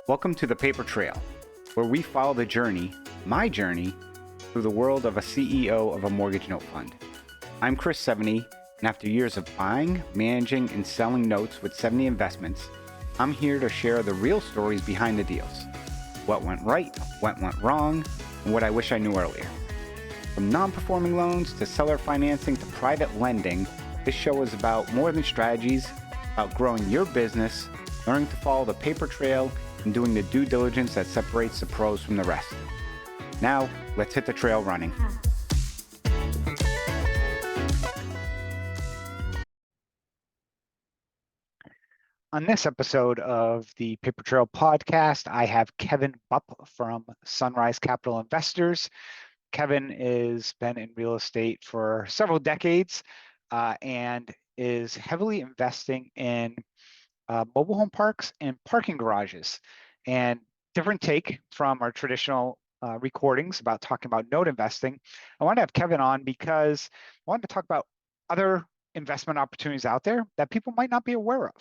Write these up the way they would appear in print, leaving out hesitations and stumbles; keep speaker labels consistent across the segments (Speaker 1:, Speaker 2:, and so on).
Speaker 1: Welcome to the Paper Trail, where we follow the journey, my journey, through the world of a CEO of a mortgage note fund. I'm Chris 70, and after years of buying, managing, and selling notes with 70 investments, I'm here to share the real stories behind the deals. What went right, what went wrong, and what I wish I knew earlier. From non-performing loans to seller financing to private lending, this show is about more than strategies, about growing your business, learning to follow the paper trail, and doing the due diligence that separates the pros from the rest. Now, let's hit the trail running. On this episode of the Paper Trail podcast, I have Kevin Bupp from Sunrise Capital Investors. Kevin has been in real estate for several decades and is heavily investing in mobile home parks and parking garages. And different take from our traditional recordings about talking about note investing. I wanted to have Kevin on because I wanted to talk about other investment opportunities out there that people might not be aware of.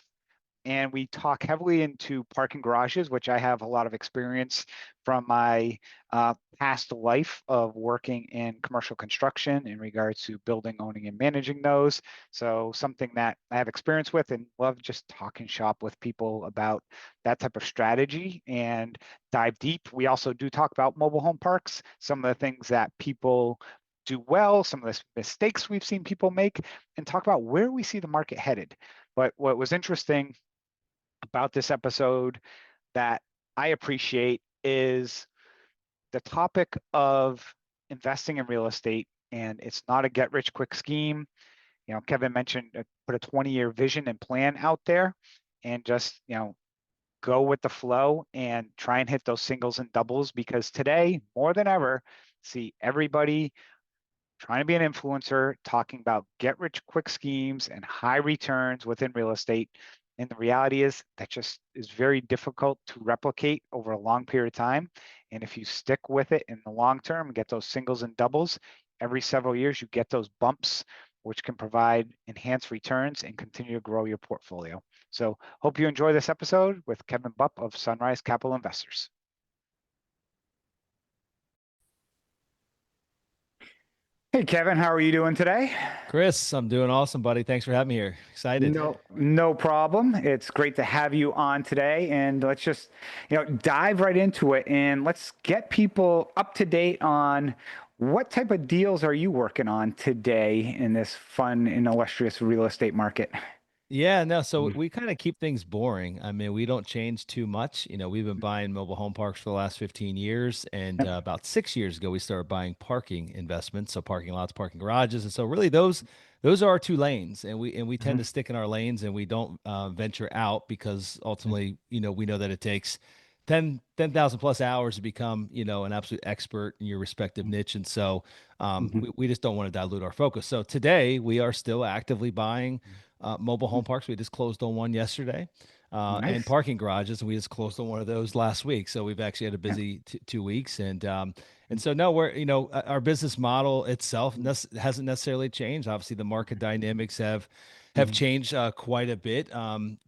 Speaker 1: And we talk heavily into parking garages, which I have a lot of experience from my past life of working in commercial construction in regards to building, owning, and managing those. So something that I have experience with and love just talking shop with people about that type of strategy and dive deep. We also do talk about mobile home parks, some of the things that people do well, some of the mistakes we've seen people make, and talk about where we see the market headed. But what was interesting about this episode that I appreciate is the topic of investing in real estate, and it's not a get rich quick scheme. You know, Kevin mentioned put a 20-year vision and plan out there and just, go with the flow and try and hit those singles and doubles, because today, more than ever, see everybody trying to be an influencer talking about get rich quick schemes and high returns within real estate. And the reality is that just is very difficult to replicate over a long period of time. And if you stick with it in the long term and get those singles and doubles, every several years you get those bumps, which can provide enhanced returns and continue to grow your portfolio. So hope you enjoy this episode with Kevin Bupp of Sunrise Capital Investors. Hey, Kevin, how are you doing today?
Speaker 2: Chris, I'm doing awesome, buddy. Thanks for having me here. Excited.
Speaker 1: No problem. It's great to have you on today, and let's just, dive right into it, and let's get people up to date on what type of deals are you working on today in this fun and illustrious real estate market?
Speaker 2: Yeah, no, so we kind of keep things boring. I mean, we don't change too much. We've been buying mobile home parks for the last 15 years, and
Speaker 1: Yep.
Speaker 2: about 6 years ago, we started buying parking investments, so parking lots, parking garages, and so really those are our two lanes, and we tend to stick in our lanes, and we don't venture out because ultimately, we know that it takes 10,000 plus hours to become, an absolute expert in your respective niche. And so we just don't want to dilute our focus. So today we are still actively buying mobile home parks. We just closed on one yesterday, and
Speaker 1: Nice.
Speaker 2: parking garages. And we just closed on one of those last week. So we've actually had a
Speaker 1: Yeah.
Speaker 2: busy 2 weeks. And so no, we're, our business model itself hasn't necessarily changed. Obviously the market dynamics have changed quite a bit,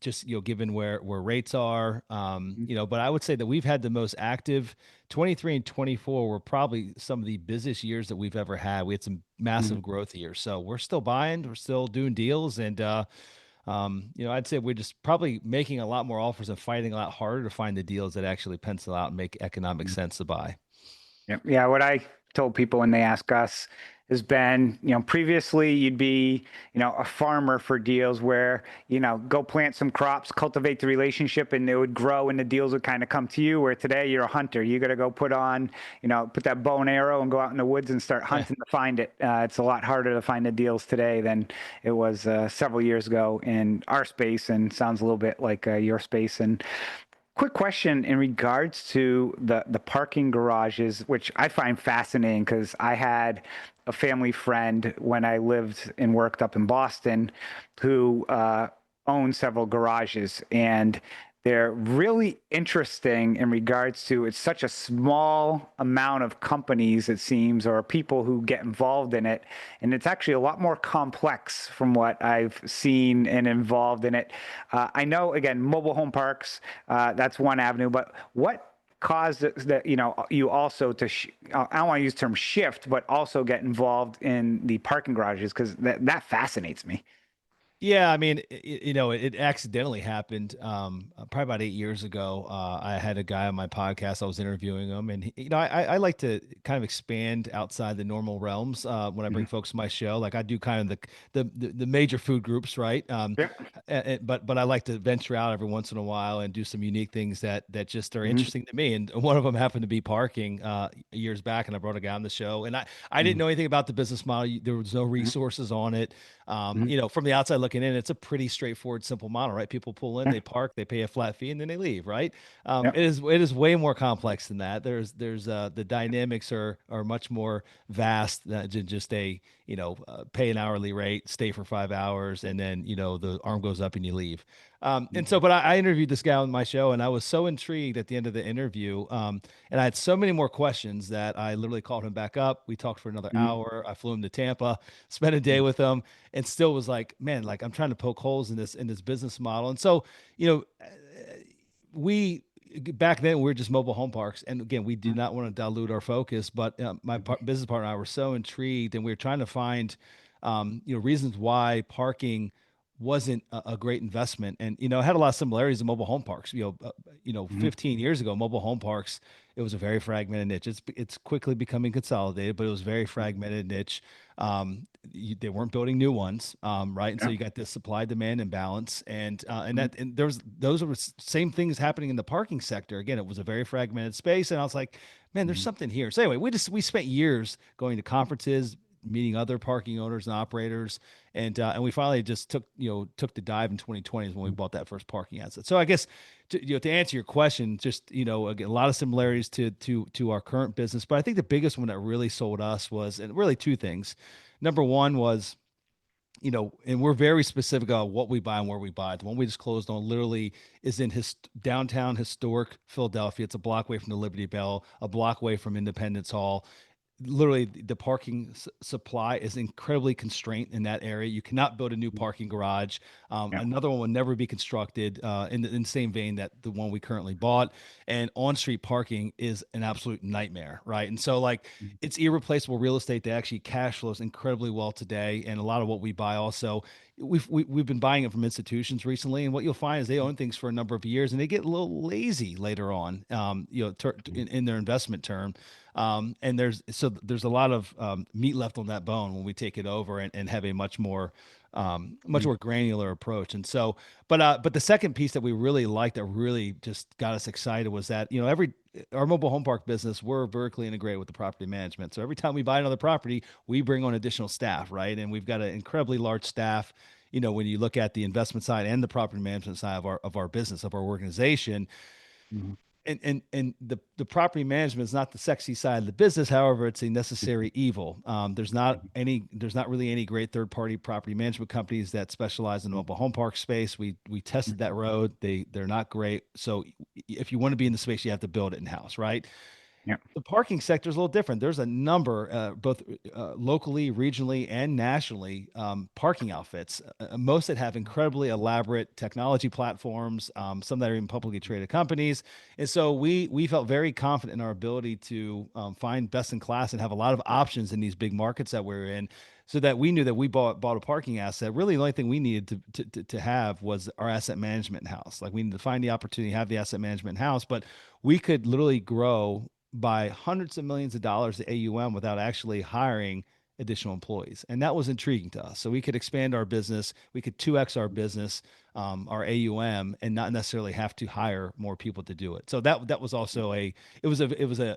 Speaker 2: just given where rates are, but I would say that we've had the most active 23 and 24 were probably some of the busiest years that we've ever had. We had some massive growth years, so we're still buying, we're still doing deals, and I'd say we're just probably making a lot more offers and fighting a lot harder to find the deals that actually pencil out and make economic sense to buy.
Speaker 1: Yeah. What I told people when they ask us has been, previously you'd be, a farmer for deals where, go plant some crops, cultivate the relationship, and it would grow and the deals would kind of come to you. Where today you're a hunter. You got to go put that bow and arrow and go out in the woods and start hunting to find it. It's a lot harder to find the deals today than it was several years ago in our space, and sounds a little bit like your space. And quick question in regards to the parking garages, which I find fascinating because I had a family friend when I lived and worked up in Boston who owned several garages. And they're really interesting in regards to it's such a small amount of companies, it seems, or people who get involved in it. And it's actually a lot more complex from what I've seen and involved in it. I know, again, mobile home parks, that's one avenue, but what caused that, you also to, I don't want to use the term shift, but also get involved in the parking garages because that fascinates me.
Speaker 2: Yeah, I mean, it accidentally happened. Probably about 8 years ago. I had a guy on my podcast. I was interviewing him, and I like to kind of expand outside the normal realms when I bring
Speaker 1: Mhm.
Speaker 2: folks to my show. Like I do kind of the major food groups, right?
Speaker 1: Yep.
Speaker 2: But I like to venture out every once in a while and do some unique things that just are
Speaker 1: Hmm.
Speaker 2: interesting to me. And one of them happened to be parking years back, and I brought a guy on the show, and I didn't
Speaker 1: Hmm.
Speaker 2: know anything about the business model. There was no
Speaker 1: Hmm.
Speaker 2: resources on it.
Speaker 1: Hmm.
Speaker 2: From the outside looking in, it's a pretty straightforward, simple model, right? People pull in,
Speaker 1: Yeah.
Speaker 2: they park, they pay a flat fee, and then they leave, right?
Speaker 1: Yep.
Speaker 2: It is way more complex than that. There's the dynamics are much more vast than just pay an hourly rate, stay for 5 hours, and then the arm goes up and you leave. But I interviewed this guy on my show, and I was so intrigued at the end of the interview. And I had so many more questions that I literally called him back up. We talked for another
Speaker 1: Hmm.
Speaker 2: hour. I flew him to Tampa, spent a day with him, and still was like, man, like I'm trying to poke holes in this business model. And so, you know, we back then we were just mobile home parks, and again, we did not want to dilute our focus. But business partner and I were so intrigued, and we were trying to find, reasons why parking wasn't a great investment. And it had a lot of similarities to mobile home parks. 15 years ago, mobile home parks, it was a very fragmented niche. It's quickly becoming consolidated, but it was a very fragmented niche. They weren't building new ones, right? And so
Speaker 1: Yeah.
Speaker 2: you got this supply demand imbalance, and there's those were same things happening in the parking sector. Again, it was a very fragmented space, and I was like, man, there's
Speaker 1: Hmm.
Speaker 2: something here. So anyway, we spent years going to conferences, meeting other parking owners and operators, and we finally just took the dive in 2020 is when we bought that first parking asset. So I guess to answer your question, just again, a lot of similarities to our current business, but I think the biggest one that really sold us was, and really two things. Number one was, and we're very specific on what we buy and where we buy it. The one we just closed on literally is in downtown historic Philadelphia. It's a block away from the Liberty Bell, a block away from Independence Hall. Literally, the parking supply is incredibly constrained in that area. You cannot build a new parking garage.
Speaker 1: Yeah.
Speaker 2: Another one will never be constructed in the same vein that the one we currently bought. And on-street parking is an absolute nightmare, right? And so, like, it's irreplaceable real estate that actually cash flows incredibly well today. And a lot of what we buy also, we've been buying it from institutions recently, and what you'll find is they own things for a number of years, and they get a little lazy later on, in their investment term. And there's a lot of meat left on that bone when we take it over and have a much more granular approach. And so, but the second piece that we really liked that really just got us excited was that every our mobile home park business, we're vertically integrated with the property management. So every time we buy another property, we bring on additional staff, right? And we've got an incredibly large staff. When you look at the investment side and the property management side of our business, of our organization,
Speaker 1: Hmm.
Speaker 2: and the property management is not the sexy side of the business. However, it's a necessary evil. There's not really any great third party property management companies that specialize in the mobile home park space. We tested that road. They're not great. So if you want to be in the space, you have to build it in house, right?
Speaker 1: Yeah.
Speaker 2: The parking sector is a little different. There's a number, both locally, regionally, and nationally, parking outfits. Most that have incredibly elaborate technology platforms. Some that are even publicly traded companies. And so we felt very confident in our ability to find best in class and have a lot of options in these big markets that we're in. So that we knew that we bought a parking asset. Really, the only thing we needed to have was our asset management house. Like we needed to find the opportunity, have the asset management house, but we could literally grow by hundreds of millions of dollars to AUM without actually hiring additional employees. And that was intriguing to us. So we could expand our business, we could 2x our business, our AUM, and not necessarily have to hire more people to do it. So that was also the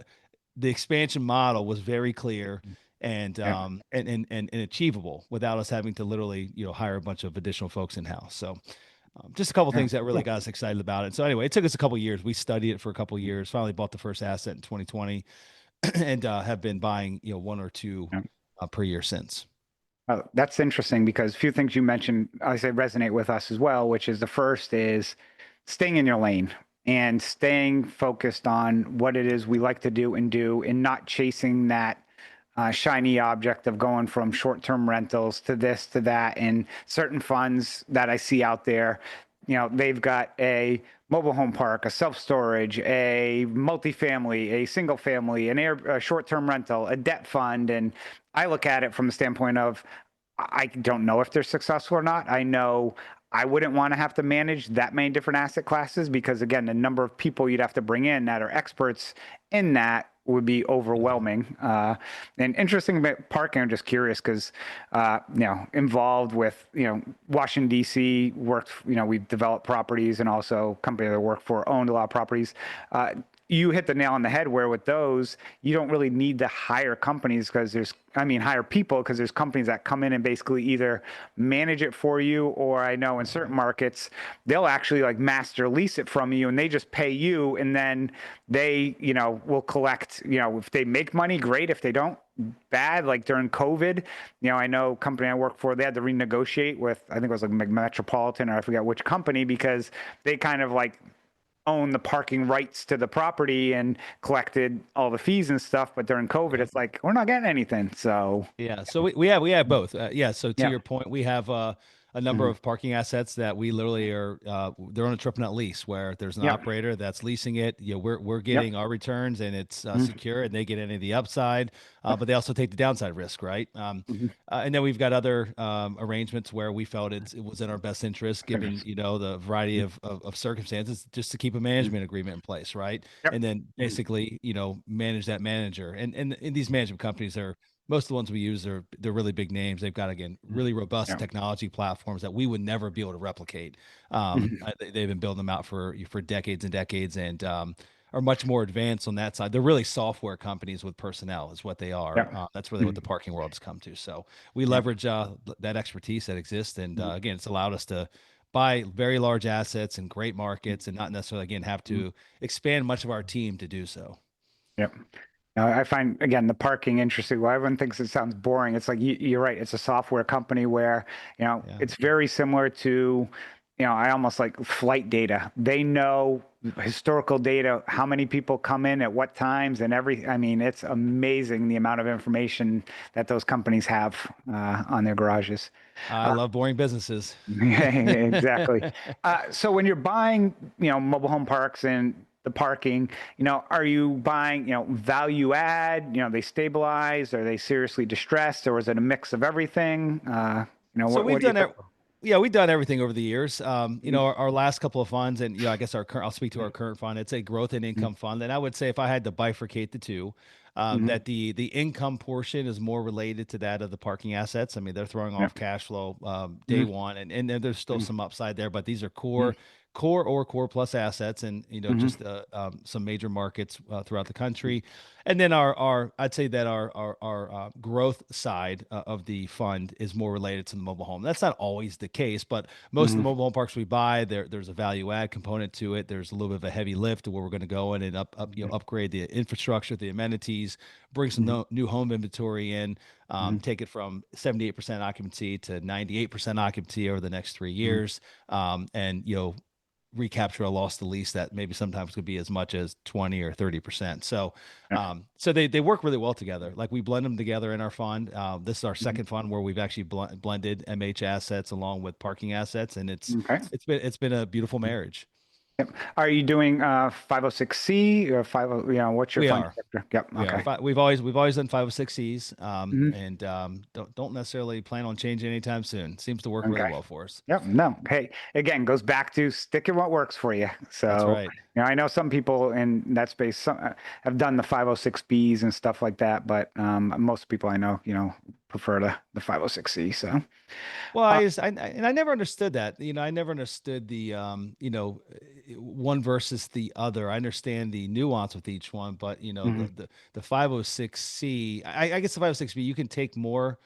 Speaker 2: expansion model was very clear and
Speaker 1: Yeah.
Speaker 2: and achievable without us having to literally hire a bunch of additional folks in house. So just a couple
Speaker 1: Yeah.
Speaker 2: things that really
Speaker 1: Cool.
Speaker 2: got us excited about it. So anyway, it took us a couple years. We studied it for a couple years. Finally, bought the first asset in 2020, and have been buying one or two
Speaker 1: Yeah.
Speaker 2: per year since.
Speaker 1: Oh, that's interesting because a few things you mentioned, I say resonate with us as well, which is the first is staying in your lane and staying focused on what it is we like to do and not chasing that shiny object of going from short-term rentals to this to that. And certain funds that I see out there, they've got a mobile home park, a self-storage, a multifamily, a single family, a short-term rental, a debt fund. And I look at it from the standpoint of I don't know if they're successful or not. I know I wouldn't want to have to manage that many different asset classes because, again, the number of people you'd have to bring in that are experts in that would be overwhelming. And interesting about parking, I'm just curious because, involved with, Washington, D.C., worked, we've developed properties and also company that I work for owned a lot of properties. You hit the nail on the head where with those, you don't really need to hire companies because hire people because there's companies that come in and basically either manage it for you, or I know in certain markets, they'll actually like master lease it from you and they just pay you. And then they, will collect, if they make money, great. If they don't, bad. Like during COVID, I know company I work for, they had to renegotiate with, I think it was like Metropolitan or I forget which company, because they kind of like own the parking rights to the property and collected all the fees and stuff. But during COVID, it's like, we're not getting anything. So
Speaker 2: Yeah, so we have both. Yeah, so to
Speaker 1: yeah.
Speaker 2: your point, we have a number
Speaker 1: Mhm.
Speaker 2: of parking assets that we literally are they're on a triple net lease where there's an
Speaker 1: Yep.
Speaker 2: operator that's leasing it. We're
Speaker 1: Yep.
Speaker 2: getting our returns and it's
Speaker 1: Mhm.
Speaker 2: secure, and they get any of the upside,
Speaker 1: Yep.
Speaker 2: but they also take the downside risk, right?
Speaker 1: Mhm.
Speaker 2: And then we've got other arrangements where we felt it was in our best interest, given the variety
Speaker 1: Mhm.
Speaker 2: of circumstances, just to keep a
Speaker 1: Mhm.
Speaker 2: management agreement in place, right?
Speaker 1: Yep.
Speaker 2: And then
Speaker 1: Mhm.
Speaker 2: basically manage that manager, and these management companies are most of the ones we use they're really big names. They've got again
Speaker 1: Mhm.
Speaker 2: really robust
Speaker 1: Yep.
Speaker 2: technology platforms that we would never be able to replicate.
Speaker 1: Mhm.
Speaker 2: They've been building them out for decades and decades, and are much more advanced on that side. They're really software companies with personnel, is what they are.
Speaker 1: Yep.
Speaker 2: That's really what the
Speaker 1: Mhm.
Speaker 2: parking world has come to. So we
Speaker 1: Yep.
Speaker 2: leverage that expertise that exists, and
Speaker 1: Mhm.
Speaker 2: again, it's allowed us to buy very large assets in great
Speaker 1: Mhm.
Speaker 2: markets, and not necessarily again have
Speaker 1: Mhm.
Speaker 2: to expand much of our team to do so.
Speaker 1: Yep. Now, I find again the parking interesting. Well, everyone thinks it sounds boring. It's like you're right. It's a software company where
Speaker 2: Yeah.
Speaker 1: it's very similar to I almost like flight data. They know historical data, how many people come in at what times, and every. I mean, it's amazing the amount of information that those companies have on their garages.
Speaker 2: I love boring businesses.
Speaker 1: Exactly. So when you're buying, mobile home parks and the parking, are you buying, value add, they stabilize, are they seriously distressed, or is it a mix of everything?
Speaker 2: So
Speaker 1: What do you think?
Speaker 2: yeah, we've done everything over the years.
Speaker 1: Mhm.
Speaker 2: Our last couple of funds, and I guess our current, I'll speak to our current fund. It's a growth and
Speaker 1: Mhm.
Speaker 2: income fund, and I would say if I had to bifurcate the two,
Speaker 1: Mhm.
Speaker 2: that the income portion is more related to that of the parking assets. I mean, they're throwing off
Speaker 1: Yep.
Speaker 2: cash flow day
Speaker 1: Mhm.
Speaker 2: one, and then there's still
Speaker 1: Mhm.
Speaker 2: some upside there, but these are
Speaker 1: Mhm.
Speaker 2: core plus assets, and
Speaker 1: Mhm.
Speaker 2: just some major markets throughout the country. And then our I'd say that our growth side of the fund is more related to the mobile home. That's not always the case, but most of the
Speaker 1: Mhm.
Speaker 2: mobile home parks we buy, there's a value add component to it. There's a little bit of a heavy lift to where we're going to go in and
Speaker 1: Mhm.
Speaker 2: upgrade the infrastructure, the amenities, bring some
Speaker 1: Mhm.
Speaker 2: new home inventory in,
Speaker 1: Mhm.
Speaker 2: take it from 78% occupancy to 98% occupancy over the next 3 years, and recapture a loss to lease that maybe sometimes could be as much as 20 or 30%. So,
Speaker 1: Mhm.
Speaker 2: so they work really well together. Like we blend them together in our fund. This is our
Speaker 1: Mhm.
Speaker 2: second fund where we've actually blended MH assets along with parking assets, and
Speaker 1: Okay.
Speaker 2: it's been a beautiful marriage.
Speaker 1: Yep. Are you doing 506C or 50, what's your
Speaker 2: We
Speaker 1: fund
Speaker 2: are.
Speaker 1: structure? Yep.
Speaker 2: We are.
Speaker 1: Okay.
Speaker 2: We've always done 506Cs,
Speaker 1: Mhm.
Speaker 2: and don't necessarily plan on changing anytime soon. Seems to work really
Speaker 1: Okay.
Speaker 2: well for us.
Speaker 1: Yep. No. Hey, again, goes back to sticking what works for you.
Speaker 2: That's
Speaker 1: So,
Speaker 2: right.
Speaker 1: I know some people in that space have done the 506Bs and stuff like that, but most people I know, prefer the 506C. So,
Speaker 2: Well,
Speaker 1: uh,
Speaker 2: and I never understood that. I never understood the one versus the other. I understand the nuance with each one, but
Speaker 1: mhm.
Speaker 2: the 506C, I guess the 506B, you can take more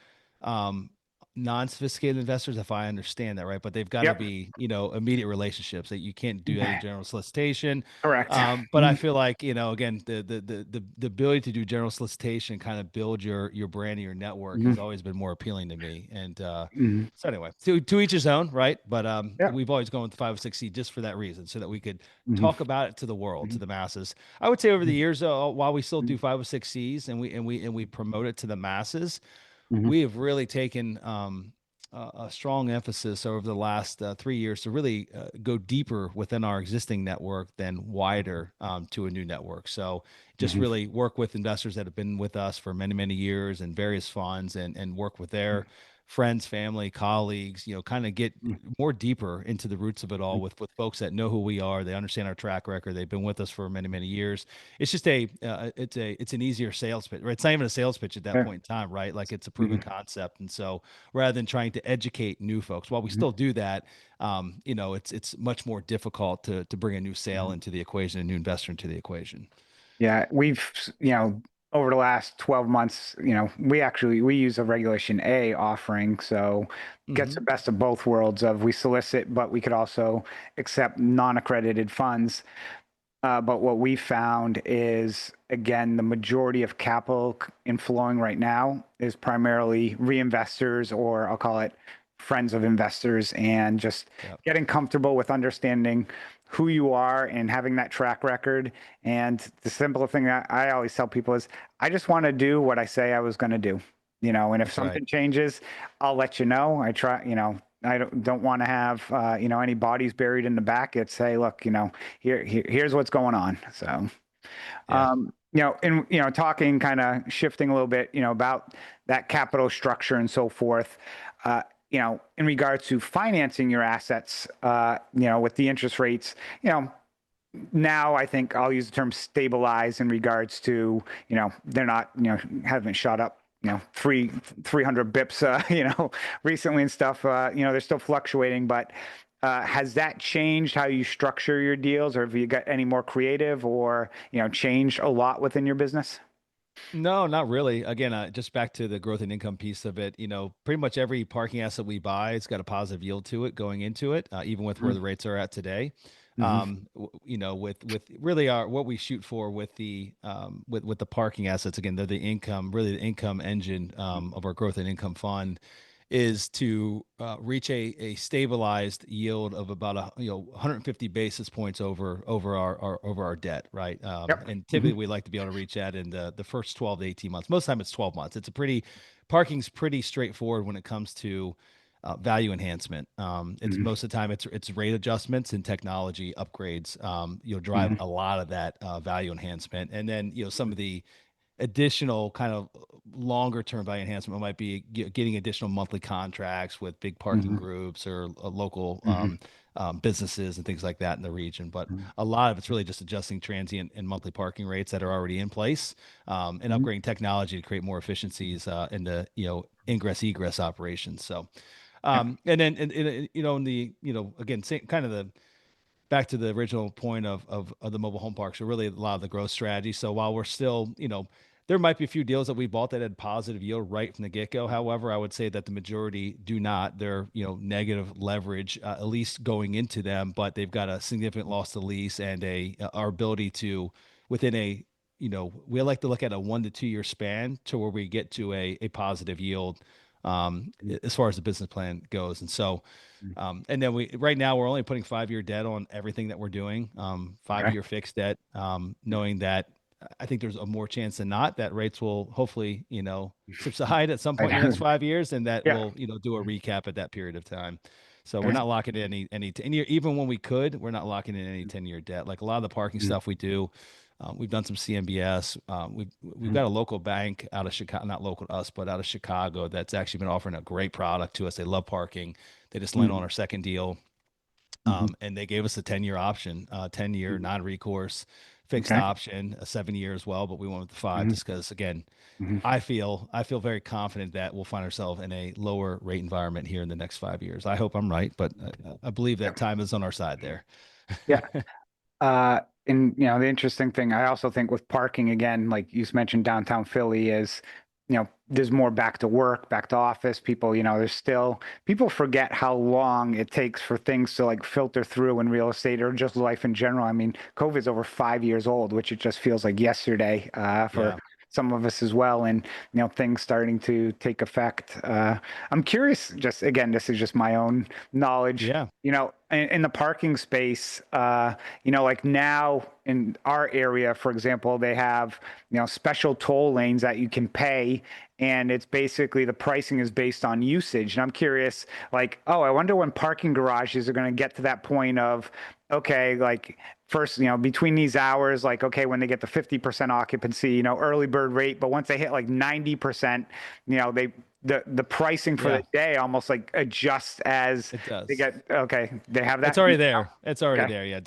Speaker 2: non-sophisticated investors, if I understand that right, but they've got to
Speaker 1: Yep.
Speaker 2: be, immediate relationships that you can't do any general solicitation.
Speaker 1: Correct.
Speaker 2: But I feel like, again, the ability to do general solicitation, kind of build your brand and your network has
Speaker 1: Mhm.
Speaker 2: always been more appealing to me. And
Speaker 1: Mhm.
Speaker 2: so anyway, to each his own, right? But
Speaker 1: Yep.
Speaker 2: we've always gone with the 506C just for that reason, so that we could
Speaker 1: Mhm.
Speaker 2: talk about it to the world, to
Speaker 1: Mhm.
Speaker 2: the masses. I would say over the
Speaker 1: Mhm.
Speaker 2: years, while we still do
Speaker 1: Mhm.
Speaker 2: 506Cs and we promote it to the masses,
Speaker 1: Mhm.
Speaker 2: we have really taken a strong emphasis over the last 3 years to really go deeper within our existing network than wider to a new network. So just
Speaker 1: Mhm.
Speaker 2: really work with investors that have been with us for many, many years and various funds and work with their friends, family, colleagues, kind of get
Speaker 1: Mhm.
Speaker 2: more deeper into the roots of it all
Speaker 1: Mhm.
Speaker 2: with folks that know who we are. They understand our track record. They've been with us for many, many years. It's just it's an easier sales pitch, right? It's not even a sales pitch at that
Speaker 1: Yeah.
Speaker 2: point in time, right? Like it's a proven
Speaker 1: Mhm.
Speaker 2: concept. And so rather than trying to educate new folks, while we
Speaker 1: Mhm.
Speaker 2: still do that, it's much more difficult to bring a new sale
Speaker 1: Mhm.
Speaker 2: into the equation, a new investor into the equation.
Speaker 1: Yeah, over the last 12 months, we use a Regulation A offering, so gets the
Speaker 2: Hmm.
Speaker 1: best of both worlds of we solicit, but we could also accept non-accredited funds. But what we found is, again, the majority of capital inflowing right now is primarily reinvestors, or I'll call it friends of investors, and just
Speaker 2: Yeah.
Speaker 1: getting comfortable with understanding who you are and having that track record. And the simple thing that I always tell people is, I just want to do what I say I was going to do, and if
Speaker 2: That's right.
Speaker 1: something changes, I'll let you know. I don't want to have any bodies buried in the back. It's, hey, look, here's what's going on. So,
Speaker 2: Yeah.
Speaker 1: and talking, kind of shifting a little bit, about that capital structure and so forth. In regards to financing your assets, with the interest rates, now I think I'll use the term stabilize in regards to, they're not, haven't shot up, 300 bips, recently and stuff. They're still fluctuating, but has that changed how you structure your deals, or have you got any more creative, or, changed a lot within your business?
Speaker 2: No, not really. Again, just back to the growth and income piece of it. Pretty much every parking asset we buy, it's got a positive yield to it going into it, even with where
Speaker 1: Mm-hmm.
Speaker 2: the rates are at today.
Speaker 1: Mm-hmm.
Speaker 2: With really our what we shoot for with the with the parking assets. Again, they're the income, really the income engine of our growth and income fund is to reach a stabilized yield of about 150 basis points over our debt, right?
Speaker 1: Yep.
Speaker 2: And
Speaker 1: Mm-hmm.
Speaker 2: typically we like to be able to reach that in the first 12 to 18 months. Most of the time it's 12 months. Parking's pretty straightforward when it comes to value enhancement. It's
Speaker 1: Mm-hmm.
Speaker 2: most of the time it's rate adjustments and technology upgrades. You'll drive
Speaker 1: Mm-hmm.
Speaker 2: a lot of that value enhancement, and then some of the additional kind of longer term value enhancement might be getting additional monthly contracts with big parking
Speaker 1: Mm-hmm.
Speaker 2: groups or local
Speaker 1: Mm-hmm.
Speaker 2: businesses and things like that in the region. But a lot of it's really just adjusting transient and monthly parking rates that are already in place, and
Speaker 1: Mm-hmm.
Speaker 2: upgrading technology to create more efficiencies in the ingress egress operations. So
Speaker 1: Yep.
Speaker 2: and then in the again kind of the back to the original point of the mobile home parks are really a lot of the growth strategy. So while we're still, there might be a few deals that we bought that had positive yield right from the get-go. However, I would say that the majority do not. They're, negative leverage, at least going into them, but they've got a significant loss to lease and our ability to within we like to look at a 1 to 2 year span to where we get to a positive yield as far as the business plan goes. And so and then right now we're only putting 5 year debt on everything that we're doing, five
Speaker 1: Okay.
Speaker 2: year fixed debt, knowing that I think there's a more chance than not that rates will hopefully, subside at some point in the next 5 years, and that
Speaker 1: Yeah.
Speaker 2: we'll, do a recap at that period of time. So we're
Speaker 1: Okay.
Speaker 2: not locking in any 10 year, even when we could, we're not locking in any 10 year debt. Like a lot of the parking
Speaker 1: Mm-hmm.
Speaker 2: stuff we do, we've done some CMBS. We've got a local bank out of Chicago, not local to us, but out of Chicago that's actually been offering a great product to us. They love parking. They just landed
Speaker 1: Mm-hmm.
Speaker 2: on our second deal,
Speaker 1: Mm-hmm.
Speaker 2: and they gave us a 10 year option, 10 year non-recourse fixed
Speaker 1: Okay.
Speaker 2: option, a 7 year as well, but we went with the five
Speaker 1: Mm-hmm.
Speaker 2: just because, again,
Speaker 1: Mm-hmm.
Speaker 2: I feel very confident that we'll find ourselves in a lower rate environment here in the next 5 years. I hope I'm right, but I believe
Speaker 1: Yeah.
Speaker 2: that time is on our side there.
Speaker 1: Yeah. And the interesting thing, I also think with parking, again, like you mentioned, downtown Philly is there's more back to work, back to office. People, there's still people forget how long it takes for things to like filter through in real estate or just life in general. I mean, COVID's over 5 years old, which it just feels like yesterday for
Speaker 2: Yeah.
Speaker 1: some of us as well. And things starting to take effect. I'm curious. Just again, this is just my own knowledge.
Speaker 2: Yeah.
Speaker 1: In the parking space, like now in our area, for example, they have, special toll lanes that you can pay. And it's basically the pricing is based on usage. And I'm curious, like, oh, I wonder when parking garages are going to get to that point of, okay, like first, between these hours, like, okay, when they get the 50% occupancy, early bird rate, but once they hit like 90%, they, the pricing for the
Speaker 2: Yeah.
Speaker 1: day almost like adjusts as
Speaker 2: It
Speaker 1: they
Speaker 2: does.
Speaker 1: get, okay, they have
Speaker 2: It's
Speaker 1: that.
Speaker 2: already there. It's already
Speaker 1: Okay.
Speaker 2: there. Yeah.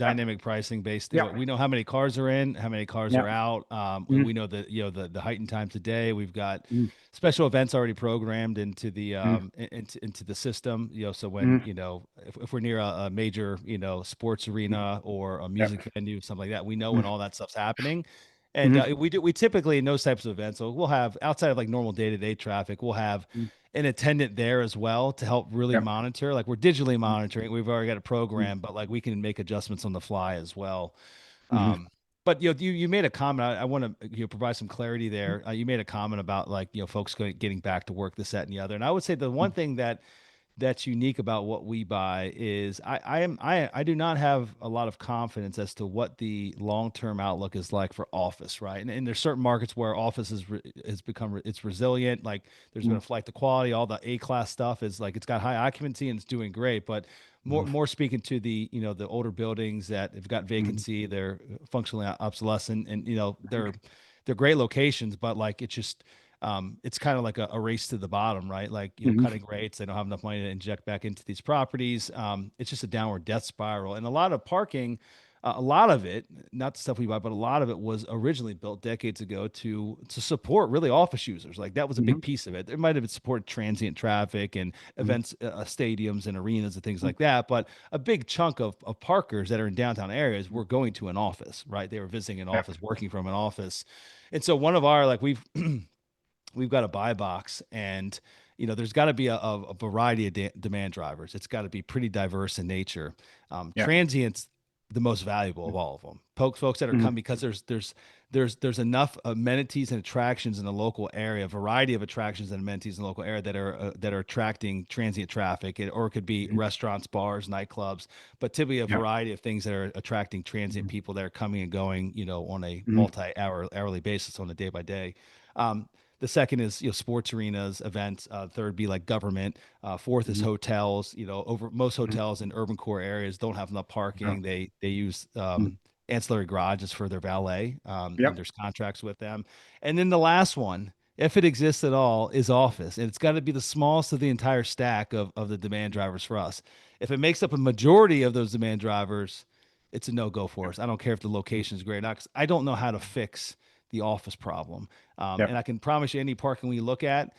Speaker 1: Yeah.
Speaker 2: Dynamic pricing based.
Speaker 1: Yeah.
Speaker 2: We know how many cars are in, how many cars
Speaker 1: Yeah.
Speaker 2: are out. We
Speaker 1: Mm,
Speaker 2: know the heightened times of day. We've got
Speaker 1: mm,
Speaker 2: special events already programmed into the
Speaker 1: mm,
Speaker 2: into the system. So when,
Speaker 1: mm,
Speaker 2: if we're near a major, sports
Speaker 1: mm.
Speaker 2: arena or a
Speaker 1: Yeah.
Speaker 2: music venue, something like that, we know when
Speaker 1: Mm,
Speaker 2: all that stuff's happening. And
Speaker 1: mm,
Speaker 2: we typically in those types of events, so we'll have outside of like normal day-to-day traffic, we'll have
Speaker 1: mm.
Speaker 2: an attendant there as well to help really
Speaker 1: Yeah.
Speaker 2: monitor. Like we're digitally
Speaker 1: Mm,
Speaker 2: monitoring. We've already got a
Speaker 1: mm,
Speaker 2: program, but like we can make adjustments on the fly as well.
Speaker 1: mhm,
Speaker 2: But you made a comment. I want to provide some clarity there. You made a comment about like folks getting back to work, this, that, and the other. And I would say the one
Speaker 1: mm,
Speaker 2: thing that's unique about what we buy is I do not have a lot of confidence as to what the long-term outlook is like for office, right? And there's certain markets where office has become it's resilient. Like there's been
Speaker 1: mm,
Speaker 2: a flight to quality. All the A-class stuff is like it's got high occupancy and it's doing great. But
Speaker 1: mhm,
Speaker 2: more speaking to the the older buildings that have got
Speaker 1: mhm.
Speaker 2: vacancy, they're functionally obsolescent, and they're great locations, but like it's just it's kind of like a race to the bottom, right? Like,
Speaker 1: Mhm,
Speaker 2: cutting rates. They don't have enough money to inject back into these properties. It's just a downward death spiral. And a lot of parking, a lot of it, not the stuff we buy, but a lot of it was originally built decades ago to support really office users. Like that was a
Speaker 1: mhm,
Speaker 2: big piece of it. It might have supported transient traffic and
Speaker 1: mhm,
Speaker 2: events, stadiums and arenas and things
Speaker 1: mhm,
Speaker 2: like that. But a big chunk of parkers that are in downtown areas were going to an office, right? They were visiting an
Speaker 1: yeah,
Speaker 2: office, working from an office. And so one of our, like we've got a buy box, and there's got to be a variety of demand drivers. It's got to be pretty diverse in nature.
Speaker 1: yeah,
Speaker 2: Transients, the most valuable of all of them. Folks that are
Speaker 1: mhm,
Speaker 2: coming because there's enough amenities and attractions in the local area, a variety of attractions and amenities in the local area that are attracting transient traffic, or it could be
Speaker 1: mhm,
Speaker 2: restaurants, bars, nightclubs, but typically a
Speaker 1: yeah,
Speaker 2: variety of things that are attracting transient
Speaker 1: mhm,
Speaker 2: people that are coming and going, on a
Speaker 1: mhm,
Speaker 2: hourly basis, on a day by day. Um, the second is sports arenas, events. Third be like government. Fourth is
Speaker 1: mhm,
Speaker 2: hotels. Over most
Speaker 1: mhm,
Speaker 2: hotels in urban core areas don't have enough
Speaker 1: yeah,
Speaker 2: parking. They use
Speaker 1: mhm,
Speaker 2: ancillary garages for their valet, and
Speaker 1: yep,
Speaker 2: there's contracts with them. And then the last one, if it exists at all, is office, and it's got to be the smallest of the entire stack of the demand drivers for us. If it makes up a majority of those demand drivers, it's a no go for us. I don't care if the location is great or not, 'cause I don't know how to fix the office problem.
Speaker 1: yep,
Speaker 2: And I can promise you, any parking we look at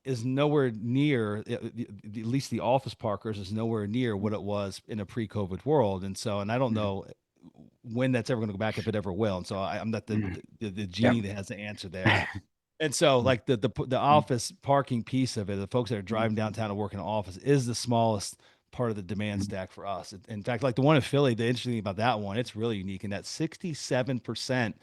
Speaker 2: is nowhere near, at least the office parkers, is nowhere near what it was in a pre-COVID world. And I don't
Speaker 1: mhm,
Speaker 2: know when that's ever going to go back, if it ever will. And so I'm not
Speaker 1: mhm,
Speaker 2: the
Speaker 1: yep,
Speaker 2: genie that has the answer there. And so, like the
Speaker 1: mhm,
Speaker 2: office parking piece of it, the folks that are
Speaker 1: mhm,
Speaker 2: driving downtown to work in an office, is the smallest part of the demand
Speaker 1: mhm,
Speaker 2: stack for us. In fact, like the one in Philly, the interesting thing about that one, it's really unique in that 67%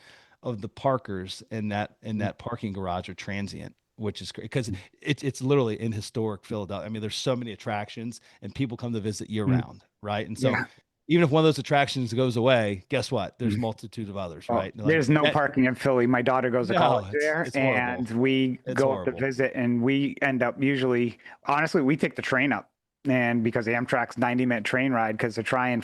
Speaker 2: of the parkers
Speaker 1: mhm,
Speaker 2: in that parking garage are transient, which is great because
Speaker 1: mhm,
Speaker 2: it's literally in historic Philadelphia. I mean, there's so many attractions, and people come to visit year
Speaker 1: mhm,
Speaker 2: round, right? And so
Speaker 1: yeah.
Speaker 2: even if one of those attractions goes away, guess what? There's
Speaker 1: Mhm.
Speaker 2: multitude of others,
Speaker 1: Oh,
Speaker 2: right? Like
Speaker 1: there's no
Speaker 2: that.
Speaker 1: parking in Philly. My daughter goes to college
Speaker 2: No,
Speaker 1: there,
Speaker 2: it's
Speaker 1: and
Speaker 2: horrible.
Speaker 1: we
Speaker 2: It's
Speaker 1: go up to
Speaker 2: horrible.
Speaker 1: visit, and we end up usually, honestly, we take the train up. And because the Amtrak's 90-minute train ride, because to try and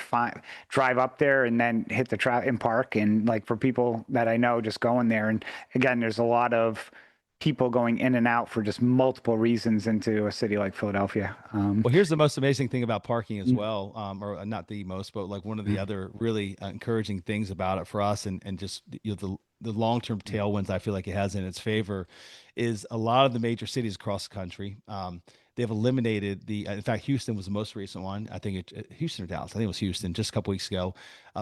Speaker 1: drive up there and then hit the track and park, and like for people that I know, just going there. And again, there's a lot of people going in and out for just multiple reasons into a city like Philadelphia.
Speaker 2: Well, here's the most amazing thing about parking as
Speaker 1: Mm,
Speaker 2: well, or not the most, but like one of the
Speaker 1: mm,
Speaker 2: other really encouraging things about it for us, and just the long-term tailwinds I feel like it has in its favor, is a lot of the major cities across the country. they've eliminated in fact, Houston was the most recent one. I think Houston or Dallas. I think it was Houston just a couple weeks ago.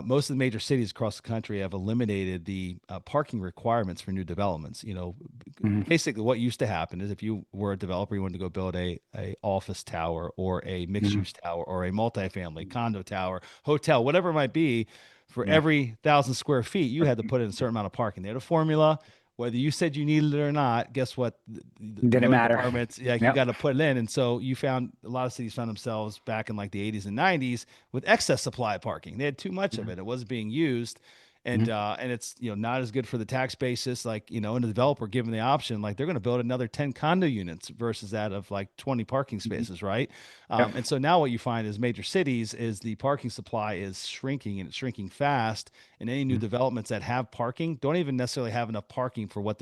Speaker 2: Most of the major cities across the country have eliminated the parking requirements for new developments.
Speaker 1: Mhm.
Speaker 2: Basically what used to happen is if you were a developer, you wanted to go build a office tower or a mixed
Speaker 1: Mhm.
Speaker 2: use tower or a multifamily condo tower, hotel, whatever it might be, for
Speaker 1: Yeah.
Speaker 2: every 1,000 square feet, you had to put in a certain amount of parking. They had a formula. Whether you said you needed it or not, guess what? The
Speaker 1: Didn't
Speaker 2: building
Speaker 1: matter.
Speaker 2: departments, like you
Speaker 1: Yep.
Speaker 2: got to put it in. And so you found a lot of cities found themselves back in like the 80s and 90s with excess supply of parking. They had too much of
Speaker 1: Mhm.
Speaker 2: it. It wasn't being used.
Speaker 1: Mhm.
Speaker 2: And it's not as good for the tax basis, like and the developer given the option, like they're going to build another 10 condo units versus that of like 20 parking
Speaker 1: Mhm.
Speaker 2: spaces, right?
Speaker 1: Yep.
Speaker 2: And so now what you find is major cities is the parking supply is shrinking, and it's shrinking fast. And any new
Speaker 1: Mhm.
Speaker 2: developments that have parking don't even necessarily have enough parking for what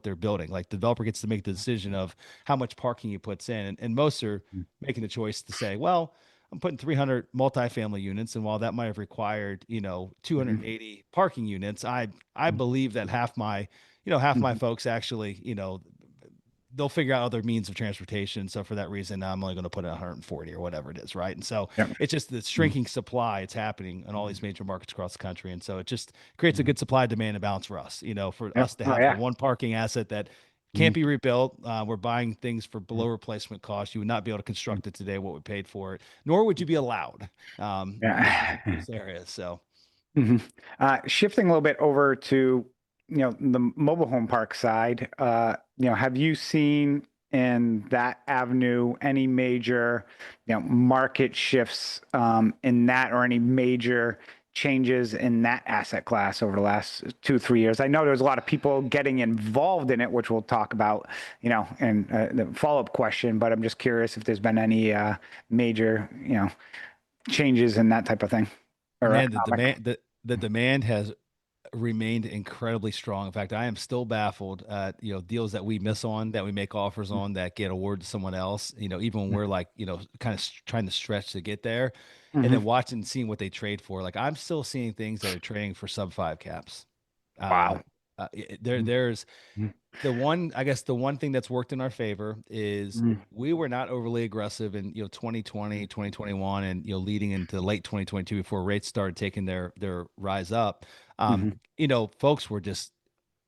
Speaker 2: they're building. Like the developer gets to make the decision of how much parking he puts in, and most are making the choice to say, well, I'm putting 300 multifamily units, and while that might have required,
Speaker 1: Mhm.
Speaker 2: 280 parking units, I
Speaker 1: Mhm.
Speaker 2: believe that half my
Speaker 1: Mhm.
Speaker 2: folks actually, they'll figure out other means of transportation. So for that reason, I'm only going to put in 140 or whatever it is, right? And so
Speaker 1: Yep.
Speaker 2: it's just the
Speaker 1: Mhm.
Speaker 2: shrinking supply. It's happening in all these major markets across the country, and so it just creates a
Speaker 1: Mhm.
Speaker 2: good supply demand imbalance for us. For
Speaker 1: Yep.
Speaker 2: us to
Speaker 1: Oh
Speaker 2: have the
Speaker 1: yeah.
Speaker 2: one parking asset that can't
Speaker 1: Mhm.
Speaker 2: be rebuilt. We're buying things for below
Speaker 1: Mhm.
Speaker 2: replacement cost. You would not be able to
Speaker 1: Mhm.
Speaker 2: construct it today what we paid for it, nor would you be allowed in
Speaker 1: Yeah.
Speaker 2: those areas. So
Speaker 1: Mhm. Shifting a little bit over to, the mobile home park side, have you seen in that avenue any major, market shifts in that, or any major changes in that asset class over the last 2, 3 years? I know there's a lot of people getting involved in it, which we'll talk about, and the follow-up question, but I'm just curious if there's been any major, changes in that type of thing, or
Speaker 2: man,
Speaker 1: economic.
Speaker 2: the demand has remained incredibly strong. In fact, I am still baffled at deals that we miss on, that we make offers on, that get awarded to someone else. Even when we're like kind of trying to stretch to get there, and then
Speaker 1: Mhm.
Speaker 2: watching and seeing what they trade for. Like I'm still seeing things that are trading for sub five caps. Uh,
Speaker 1: Wow. Mhm.
Speaker 2: there's
Speaker 1: Mhm.
Speaker 2: I guess the one thing that's worked in our favor is
Speaker 1: Mhm.
Speaker 2: we were not overly aggressive in 2020, 2021, and leading into late 2022 before rates started taking their rise up.
Speaker 1: Mhm.
Speaker 2: Folks were just